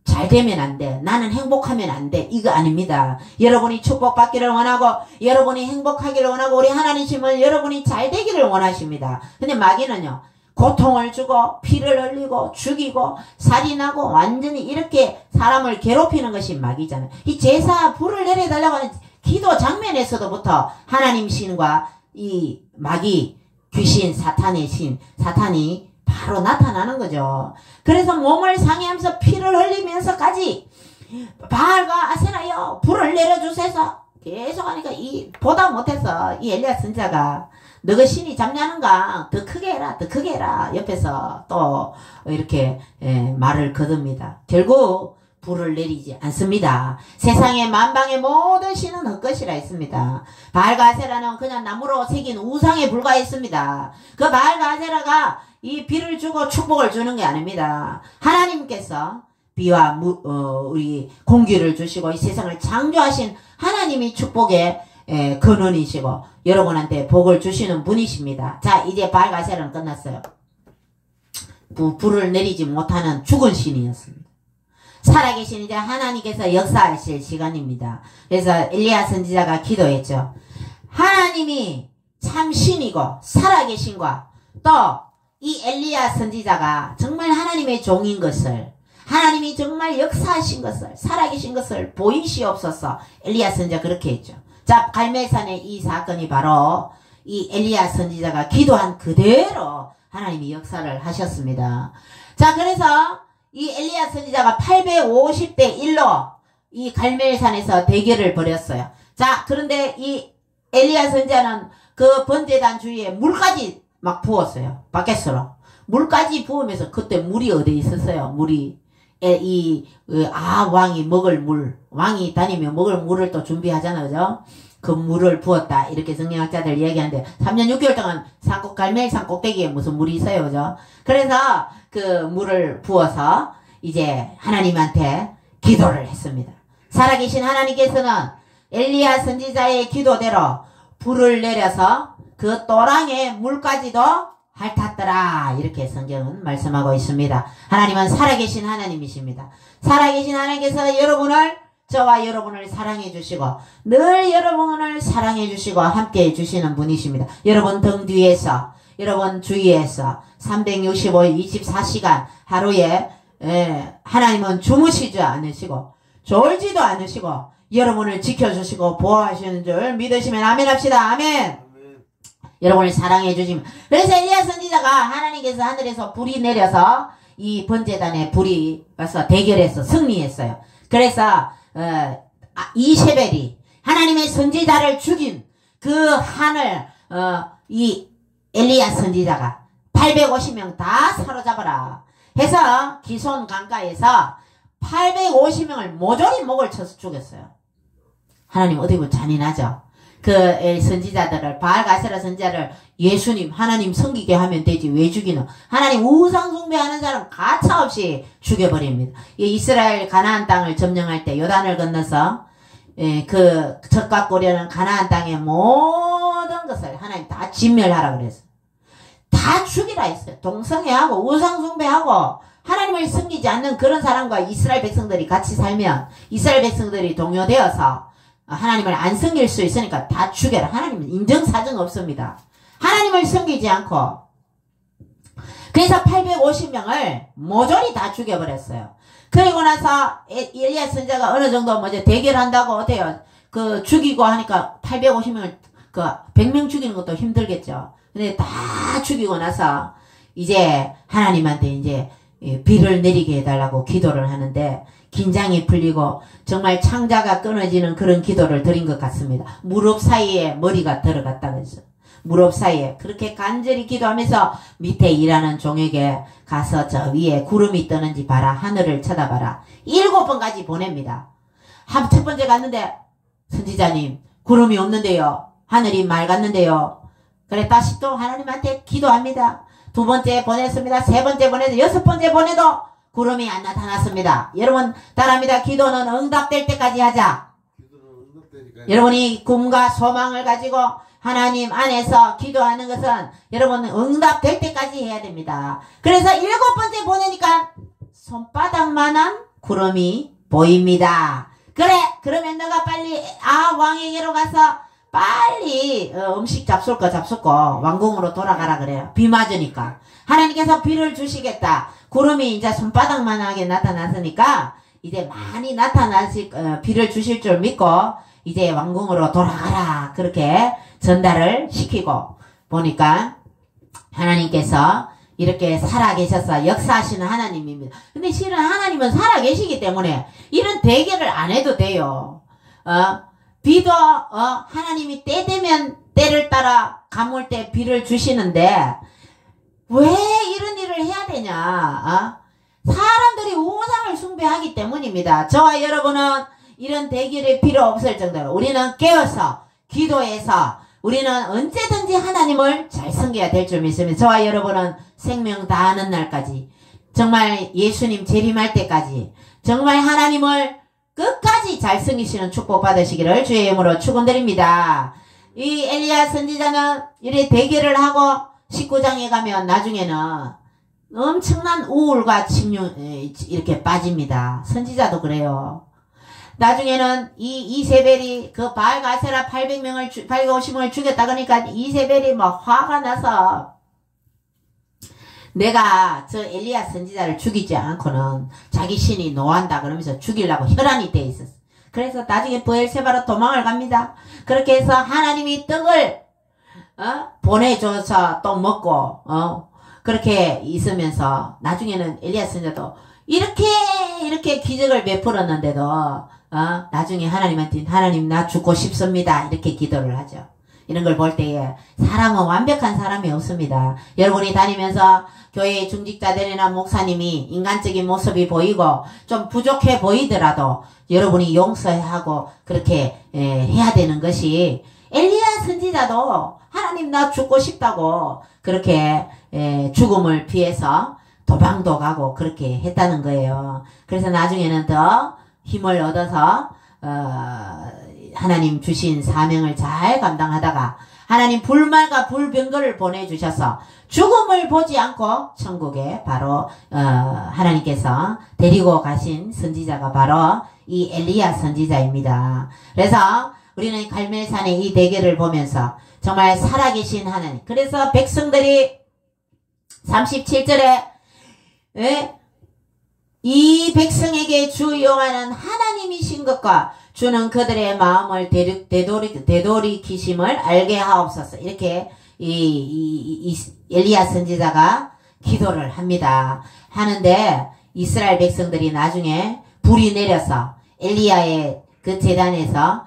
잘 되면 안 돼. 나는 행복하면 안 돼. 이거 아닙니다. 여러분이 축복받기를 원하고 여러분이 행복하기를 원하고 우리 하나님은 여러분이 잘 되기를 원하십니다. 근데 마귀는요. 고통을 주고 피를 흘리고 죽이고 살인하고 완전히 이렇게 사람을 괴롭히는 것이 마귀잖아요. 이 제사 불을 내려달라고 하는 기도 장면에서도부터 하나님 신과 이 마귀 귀신 사탄의 신 사탄이 바로 나타나는 거죠. 그래서 몸을 상해하면서 피를 흘리면서까지 바알과 아세라여 불을 내려주세서 계속 하니까 보다 못해서 이 엘리야 선지자가 너가 신이 잡냐는가 더 크게 해라 더 크게 해라 옆에서 또 이렇게 말을 거둡니다. 결국 불을 내리지 않습니다. 세상의 만방의 모든 신은 헛것이라 했습니다. 바알과 아세라는 그냥 나무로 새긴 우상에 불과했습니다. 그 바알과 아세라가 이 비를 주고 축복을 주는 게 아닙니다. 하나님께서 비와 우리 공기를 주시고 이 세상을 창조하신 하나님이 축복의 근원이시고 여러분한테 복을 주시는 분이십니다. 자, 이제 바알과 아세라는 끝났어요. 불을 내리지 못하는 죽은 신이었습니다. 살아계신 이제 하나님께서 역사하실 시간입니다. 그래서 엘리야 선지자가 기도했죠. 하나님이 참 신이고 살아계신과 또 이 엘리야 선지자가 정말 하나님의 종인 것을 하나님이 정말 역사하신 것을 살아계신 것을 보이시옵소서. 엘리야 선지자 그렇게 했죠. 자, 갈멜산의 이 사건이 바로 이 엘리야 선지자가 기도한 그대로 하나님이 역사를 하셨습니다. 자, 그래서 이 엘리야 선지자가 850대 1로 이 갈멜산에서 대결을 벌였어요. 자, 그런데 이 엘리야 선지자는 그 번제단 주위에 물까지 막 부었어요. 바켓으로. 물까지 부으면서 그때 물이 어디 있었어요. 물이. 왕이 먹을 물. 왕이 다니며 먹을 물을 또 준비하잖아요. 그죠? 그 물을 부었다. 이렇게 성경학자들 이야기하는데 3년 6개월 동안 갈멜산 꼭대기에 무슨 물이 있어요. 그죠? 그래서 그 물을 부어서 이제 하나님한테 기도를 했습니다. 살아계신 하나님께서는 엘리야 선지자의 기도대로 불을 내려서 그 또랑의 물까지도 핥았더라. 이렇게 성경은 말씀하고 있습니다. 하나님은 살아계신 하나님이십니다. 살아계신 하나님께서 여러분을 저와 여러분을 사랑해 주시고 늘 여러분을 사랑해 주시고 함께 해 주시는 분이십니다. 여러분 등 뒤에서 여러분 주위에서 365일 24시간 하루에 하나님은 주무시지 않으시고 졸지도 않으시고 여러분을 지켜주시고 보호하시는 줄 믿으시면 아멘 합시다. 아멘. 여러분을 사랑해 주시면. 그래서 엘리야 선지자가 하나님께서 하늘에서 불이 내려서 이 번제단에 불이 와서 대결해서 승리했어요. 그래서 이세벨이 하나님의 선지자를 죽인 그 하늘 이 엘리야 선지자가 850명 다 사로잡아라 해서 기손 강가에서 850명을 모조리 목을 쳐서 죽였어요. 하나님 어떻게 보면 잔인하죠. 그 선지자들을 바알과 아세라 선지자를 예수님 하나님 섬기게 하면 되지 왜 죽이노. 하나님 우상 숭배하는 사람 가차없이 죽여버립니다. 이스라엘 가나안 땅을 점령할 때 요단을 건너서 그 적각고려는 가나안 땅의 모든 것을 하나님 다 진멸하라 그랬어요. 다 죽이라 했어요. 동성애하고 우상 숭배하고 하나님을 섬기지 않는 그런 사람과 이스라엘 백성들이 같이 살면 이스라엘 백성들이 동요되어서 하나님을 안 섬길 수 있으니까 다 죽여라. 하나님은 인정사정 없습니다. 하나님을 섬기지 않고. 그래서 850명을 모조리 다 죽여버렸어요. 그리고 나서 엘리야 선지자가 어느 정도 먼저 대결한다고 어때요? 그 죽이고 하니까 850명을 100명 죽이는 것도 힘들겠죠. 근데 다 죽이고 나서 이제 하나님한테 이제 비를 내리게 해달라고 기도를 하는데 긴장이 풀리고 정말 창자가 끊어지는 그런 기도를 드린 것 같습니다. 무릎 사이에 머리가 들어갔다 그랬어요. 무릎 사이에 그렇게 간절히 기도하면서 밑에 일하는 종에게 가서 저 위에 구름이 뜨는지 봐라. 하늘을 쳐다봐라. 7번까지 보냅니다. 첫 번째 갔는데 선지자님 구름이 없는데요. 하늘이 맑았는데요. 그래 다시 또 하나님한테 기도합니다. 2번째 보냈습니다. 3번째 보내도 6번째 보내도 구름이 안 나타났습니다. 여러분 따라합니다. 기도는 응답될 때까지 하자. 여러분이 꿈과 소망을 가지고 하나님 안에서 기도하는 것은 여러분 응답될 때까지 해야 됩니다. 그래서 7번째 보내니까 손바닥만한 구름이 보입니다. 그래 그러면 너가 빨리 왕에게로 가서 빨리 음식 잡술 거 왕궁으로 돌아가라 그래요. 비 맞으니까. 하나님께서 비를 주시겠다. 구름이 이제 손바닥만하게 나타났으니까 이제 많이 나타나실 비를 주실 줄 믿고 이제 왕궁으로 돌아가라 그렇게 전달을 시키고 보니까 하나님께서 이렇게 살아계셔서 역사하시는 하나님입니다. 근데 실은 하나님은 살아계시기 때문에 이런 대결을 안 해도 돼요. 비도 하나님이 때 되면 때를 따라 가물 때 비를 주시는데 왜 이런 일을 해야 되냐? 사람들이 우상을 숭배하기 때문입니다. 저와 여러분은 이런 대결이 필요 없을 정도로 우리는 깨어서 기도해서 우리는 언제든지 하나님을 잘 섬겨야 될 줄 믿습니다. 저와 여러분은 생명 다하는 날까지 정말 예수님 재림할 때까지 정말 하나님을 끝까지 잘 섬기시는 축복 받으시기를 주의 이름으로 축원드립니다. 이 엘리야 선지자는 이렇게 대결을 하고 19장에 가면 나중에는 엄청난 우울과 침륜 이렇게 빠집니다. 선지자도 그래요. 나중에는 이 이세벨이 그 바알과 아세라 850명을 죽였다 그러니까 이세벨이 막 화가 나서 내가 저 엘리야 선지자를 죽이지 않고는 자기 신이 노한다 그러면서 죽이려고 혈안이 돼 있었어. 그래서 나중에 브엘세바로 도망을 갑니다. 그렇게 해서 하나님이 떡을 보내줘서 또 먹고 그렇게 있으면서 나중에는 엘리야 선지자도 이렇게 기적을 베풀었는데도 나중에 하나님한테 하나님 나 죽고 싶습니다 이렇게 기도를 하죠. 이런 걸 볼 때에 사람은 완벽한 사람이 없습니다. 여러분이 다니면서 교회의 중직자들이나 목사님이 인간적인 모습이 보이고 좀 부족해 보이더라도 여러분이 용서하고 그렇게 해야 되는 것이 엘리야 선지자도 하나님 나 죽고 싶다고 그렇게 죽음을 피해서 도망도 가고 그렇게 했다는 거예요. 그래서 나중에는 더 힘을 얻어서 하나님 주신 사명을 잘 감당하다가 하나님 불말과 불병거를 보내주셔서 죽음을 보지 않고 천국에 바로 하나님께서 데리고 가신 선지자가 바로 이 엘리야 선지자입니다. 그래서 우리는 갈멜산의 이 대결을 보면서 정말 살아계신 하나님, 그래서 백성들이 37절에 이 백성에게 주 여호와는 하나님이신 것과 주는 그들의 마음을 되돌이키심을 알게 하옵소서. 이렇게 이 엘리야 선지자가 기도를 합니다. 하는데 이스라엘 백성들이 나중에 불이 내려서 엘리야의 그 제단에서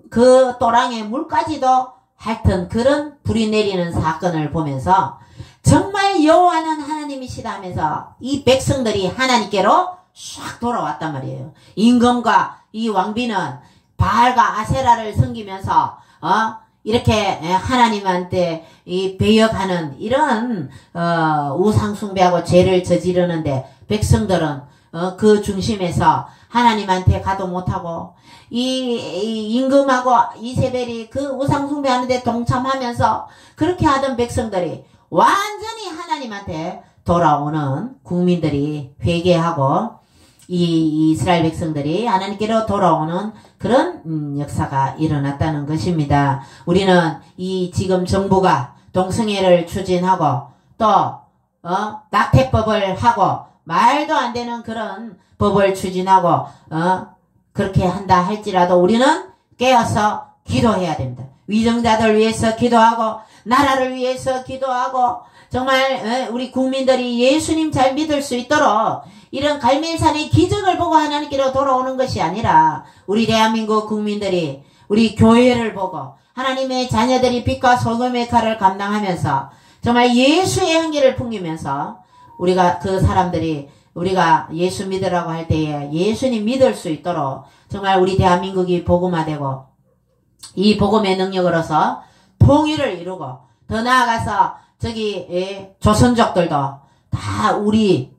그 또랑의 물까지도 하여튼 그런 불이 내리는 사건을 보면서 정말 여호와는 하나님이시다 하면서 이 백성들이 하나님께로 싹 돌아왔단 말이에요. 임금과 이 왕비는 바알과 아세라를 섬기면서 이렇게 하나님한테 이 배역하는 이런 우상 숭배하고 죄를 저지르는데 백성들은 그 중심에서 하나님한테 가도 못하고 이 임금하고 이세벨이 그 우상 숭배하는데 동참하면서 그렇게 하던 백성들이 완전히 하나님한테 돌아오는 국민들이 회개하고 이 이스라엘 백성들이 하나님께로 돌아오는 그런 역사가 일어났다는 것입니다. 우리는 이 지금 정부가 동성애를 추진하고 또 낙태법을 하고 말도 안 되는 그런 법을 추진하고 그렇게 한다 할지라도 우리는 깨어서 기도해야 됩니다. 위정자들 위해서 기도하고 나라를 위해서 기도하고 정말 우리 국민들이 예수님 잘 믿을 수 있도록 이런 갈멜산의 기적을 보고 하나님께로 돌아오는 것이 아니라 우리 대한민국 국민들이 우리 교회를 보고 하나님의 자녀들이 빛과 소금의 칼을 감당하면서 정말 예수의 향기를 풍기면서 우리가 그 사람들이 우리가 예수 믿으라고 할 때에 예수님 믿을 수 있도록 정말 우리 대한민국이 복음화되고 이 복음의 능력으로서 통일을 이루고 더 나아가서 저기 조선족들도 다 우리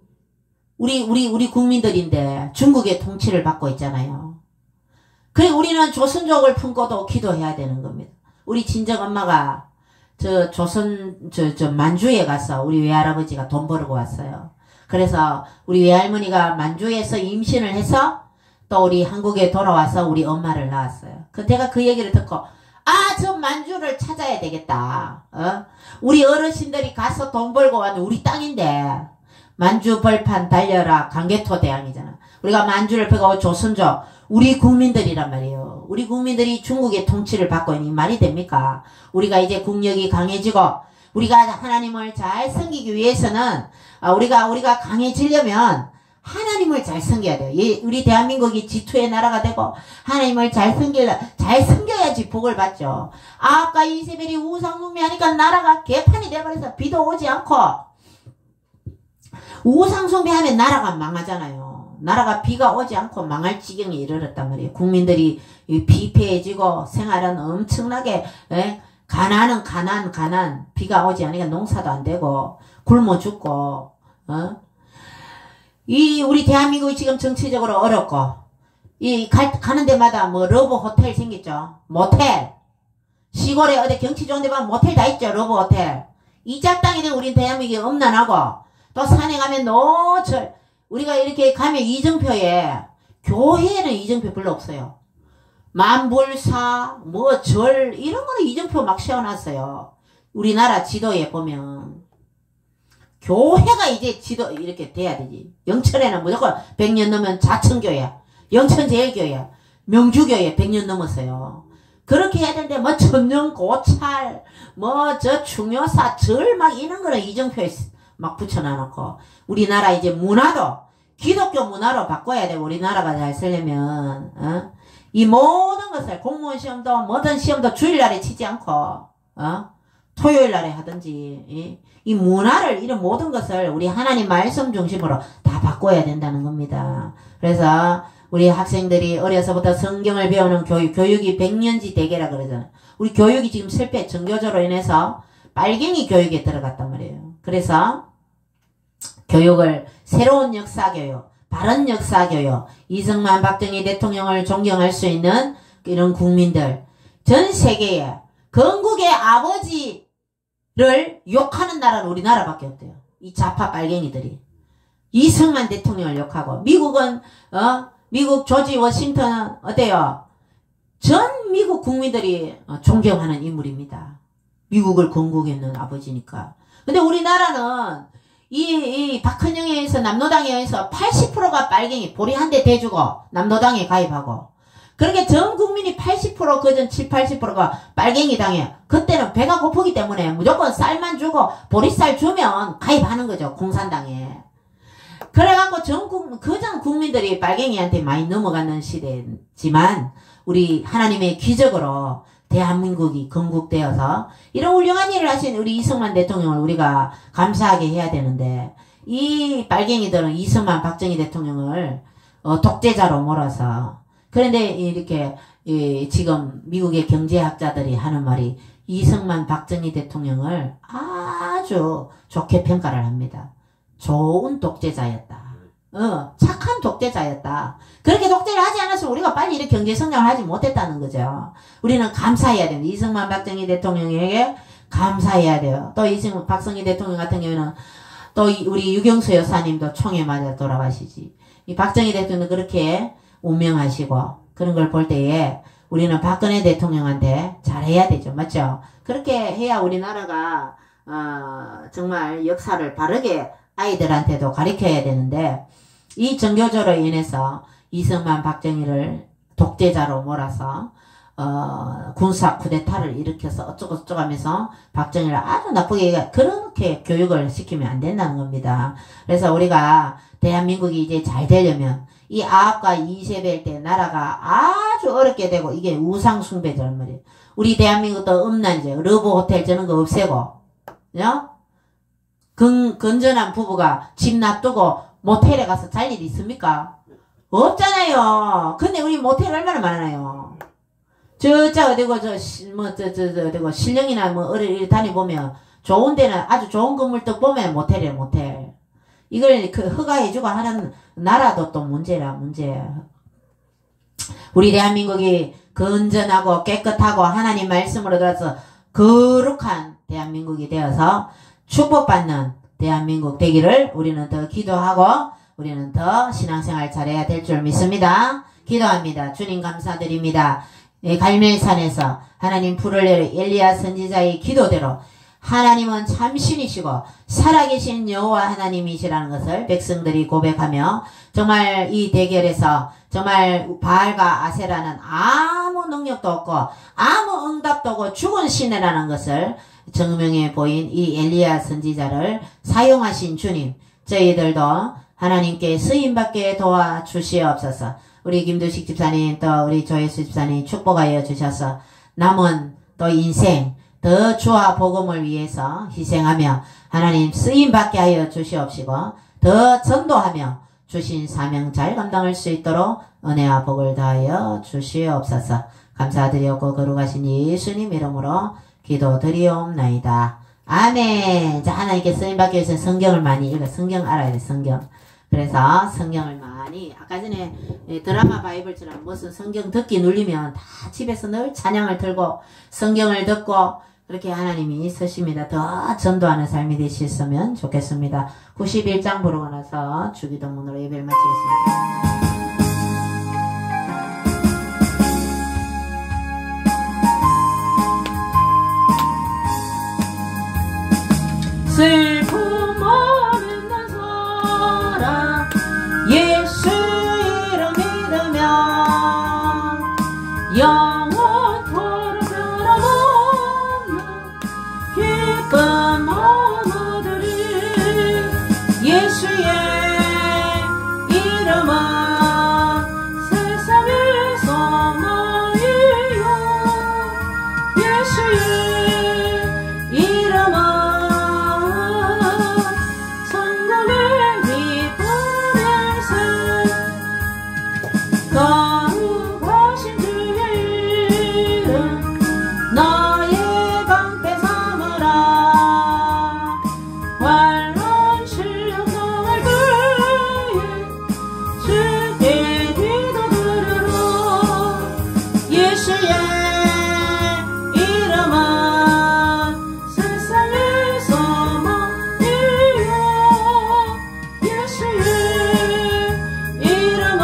국민들인데 중국의 통치를 받고 있잖아요. 그래 우리는 조선족을 품고도 기도해야 되는 겁니다. 우리 친정엄마가 저 만주에 가서 우리 외할아버지가 돈 벌고 왔어요. 그래서 우리 외할머니가 만주에서 임신을 해서 또 우리 한국에 돌아와서 우리 엄마를 낳았어요. 내가 그 얘기를 듣고 저 만주를 찾아야 되겠다. 우리 어르신들이 가서 돈 벌고 왔는데 우리 땅인데 만주 벌판 달려라 강개토 대왕이잖아. 우리가 만주를 펴고 조선족 우리 국민들이란 말이에요. 우리 국민들이 중국의 통치를 받고 있는 말이 됩니까? 우리가 이제 국력이 강해지고 우리가 하나님을 잘 섬기기 위해서는 우리가 강해지려면 하나님을 잘 섬겨야 돼요. 우리 대한민국이 G2의 나라가 되고 하나님을 잘 섬겨야지 복을 받죠. 아까 이세벨이 우상숭배하니까 나라가 개판이 돼버려서 비도 오지 않고 우상숭배하면 나라가 망하잖아요. 나라가 비가 오지 않고 망할 지경에 이르렀단 말이에요. 국민들이 비폐해지고 생활은 엄청나게 가난은 가난 비가 오지 않으니까 농사도 안 되고 굶어 죽고 우리 대한민국이 지금 정치적으로 어렵고 가는 데마다 뭐 러브 호텔 생겼죠. 모텔 시골에 어디 경치 좋은 데 가면 모텔 다 있죠. 러브 호텔 이 짝당이 되면 우리 대한민국이 엄난하고 또 산에 가면 노철 우리가 이렇게 가면 이정표에 교회에는 이정표 별로 없어요. 만불사 뭐 절 이런 거는 이정표 막 세워놨어요. 우리나라 지도에 보면 교회가 이제 지도 이렇게 돼야 되지. 영천에는 무조건 100년 넘으면 자천교회, 영천제일교회, 명주교회 100년 넘었어요. 그렇게 해야 되는데 뭐 천년고찰 뭐 저 충효사 절 막 이런 거는 이정표에 막 붙여놔놓고 우리나라 이제 문화도 기독교 문화로 바꿔야 되고 우리나라가 잘 쓰려면 이 모든 것을 공무원 시험도 모든 시험도 주일날에 치지 않고 토요일날에 하든지 이 문화를 이런 모든 것을 우리 하나님 말씀 중심으로 다 바꿔야 된다는 겁니다. 그래서 우리 학생들이 어려서부터 성경을 배우는 교육이 100년지 대계라 그러잖아요. 우리 교육이 지금 실패 정교조로 인해서 빨갱이 교육에 들어갔단 말이에요. 그래서 교육을 새로운 역사교육, 바른 역사교육, 이승만 박정희 대통령을 존경할 수 있는 이런 국민들, 전 세계에 건국의 아버지를 욕하는 나라는 우리나라밖에 없대요. 이 좌파 빨갱이들이. 이승만 대통령을 욕하고, 미국은, 미국 조지 워싱턴은 어때요? 전 미국 국민들이 존경하는 인물입니다. 미국을 건국했는 아버지니까. 근데 우리나라는 이 박헌영에 의해서 남노당에 의해서 80%가 빨갱이 보리 한 대 대주고 남노당에 가입하고 그렇게 전 국민이 80% 그전 70-80%가 빨갱이 당해. 그때는 배가 고프기 때문에 무조건 쌀만 주고 보리쌀 주면 가입하는 거죠. 공산당에. 그래갖고 그전 국민들이 빨갱이한테 많이 넘어가는 시대지만 우리 하나님의 기적으로 대한민국이 건국되어서 이런 훌륭한 일을 하신 우리 이승만 대통령을 우리가 감사하게 해야 되는데 이 빨갱이들은 이승만 박정희 대통령을 독재자로 몰아서 그런데 이렇게 지금 미국의 경제학자들이 하는 말이 이승만 박정희 대통령을 아주 좋게 평가를 합니다. 좋은 독재자였다. 착한 독재자였다. 그렇게 독재를 하지 않았으면 우리가 빨리 이렇게 경제 성장을 하지 못했다는 거죠. 우리는 감사해야 됩니다. 이승만 박정희 대통령에게 감사해야 돼요. 또 이승만 박정희 대통령 같은 경우는 또 우리 유경수 여사님도 총에 맞아 돌아가시지. 이 박정희 대통령은 그렇게 운명하시고 그런 걸 볼 때에 우리는 박근혜 대통령한테 잘해야 되죠. 맞죠? 그렇게 해야 우리나라가 정말 역사를 바르게 아이들한테도 가르쳐야 되는데 이 정교조로 인해서 이승만 박정희를 독재자로 몰아서 군사 쿠데타를 일으켜서 어쩌고 하면서 박정희를 아주 나쁘게 그렇게 교육을 시키면 안 된다는 겁니다. 그래서 우리가 대한민국이 이제 잘 되려면 이 아합과 이세벨 때 나라가 아주 어렵게 되고 이게 우상숭배자란 말이에요. 우리 대한민국도 음란이죠. 러브호텔 저런 거 없애고 건전한 부부가 집 놔두고 모텔에 가서 잘 일 있습니까? 없잖아요. 근데 우리 모텔 얼마나 많아요. 어디고 신령이나 뭐 어디 다니보면 좋은 데는 아주 좋은 건물도 보면 모텔이에요. 모텔. 이걸 허가해주고 하는 나라도 또 문제. 우리 대한민국이 건전하고 깨끗하고 하나님 말씀으로 들어서 거룩한 대한민국이 되어서 축복받는 대한민국 되기를 우리는 더 기도하고 우리는 더 신앙생활 잘해야 될 줄 믿습니다. 기도합니다. 주님 감사드립니다. 갈멜산에서 하나님 불을 내려 엘리야 선지자의 기도대로 하나님은 참신이시고 살아계신 여호와 하나님이시라는 것을 백성들이 고백하며 정말 이 대결에서 정말 바알과 아세라는 아무 능력도 없고 아무 응답도 없고 죽은 신이라는 것을 정명해 보인 이 엘리야 선지자를 사용하신 주님, 저희들도 하나님께 쓰임받게 도와주시옵소서. 우리 김두식 집사님 또 우리 조혜수 집사님 축복하여 주셔서 남은 또 인생 더 주와 복음을 위해서 희생하며 하나님 쓰임받게 하여 주시옵시고 더 전도하며 주신 사명 잘 감당할 수 있도록 은혜와 복을 다하여 주시옵소서. 감사드리옵고 거룩하신 예수님 이름으로 기도드리옵나이다. 아멘. 자, 하나님께 쓰임받기 위해서 성경을 많이 읽어. 성경 알아야 돼, 성경. 그래서 성경을 많이, 아까 전에 드라마 바이블처럼 무슨 성경 듣기 눌리면 다 집에서 늘 찬양을 들고 성경을 듣고 그렇게 하나님이 쓰십니다. 더 전도하는 삶이 되셨으면 좋겠습니다. 91장 부르고 나서 주기도문으로 예배를 마치겠습니다. 슬픔 없는 사람 예수 이름 믿으며 영원토록 변함없는 기쁜 마음들이 예수의 이름은 세상의 소망이요 예수의 이름은 거룩하신 주의 이름 너의 방패 삼으라 환란 시험 당할 때에 주께 기도 드리라 예수의 이름은 세상의 소망이요 예수의 이름은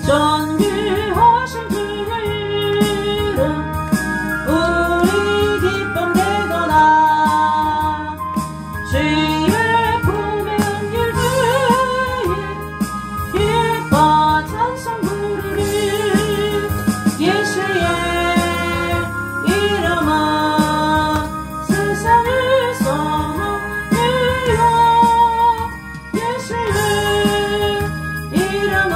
존귀하신 주의 이름 우리 기쁨 되도다 주의 품에 안길 때에 기뻐 찬송 부르리 예수의 이름은 세상의 소망이요 예수의 이름은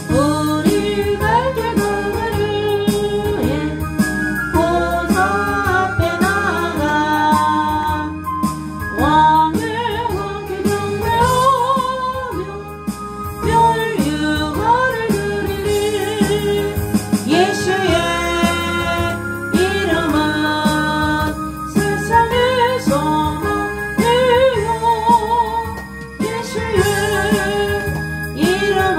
우리 갈 길 걸으리 보좌 앞에 나가 왕의 왕께 경배하며 별 유화를 드리리 예수의 이름은 세상의 소망이요 예수의 이름은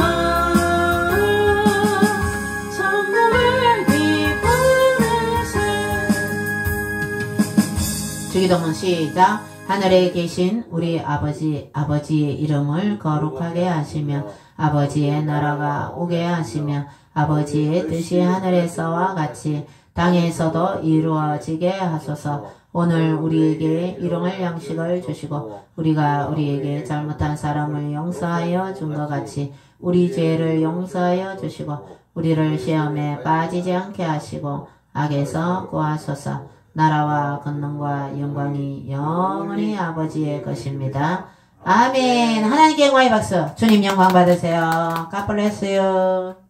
주기도문 시작. 하늘에 계신 우리 아버지의 이름을 거룩하게 하시며 아버지의 나라가 오게 하시며 아버지의 뜻이 하늘에서와 같이 땅에서도 이루어지게 하소서. 오늘 우리에게 일용할 양식을 주시고 우리가 우리에게 잘못한 사람을 용서하여 준 것 같이 우리 죄를 용서하여 주시고 우리를 시험에 빠지지 않게 하시고 악에서 구하소서. 나라와 권능과 영광이 영원히 아버지의 것입니다. 아멘. 하나님께 영광의 박수. 주님 영광 받으세요. God bless you.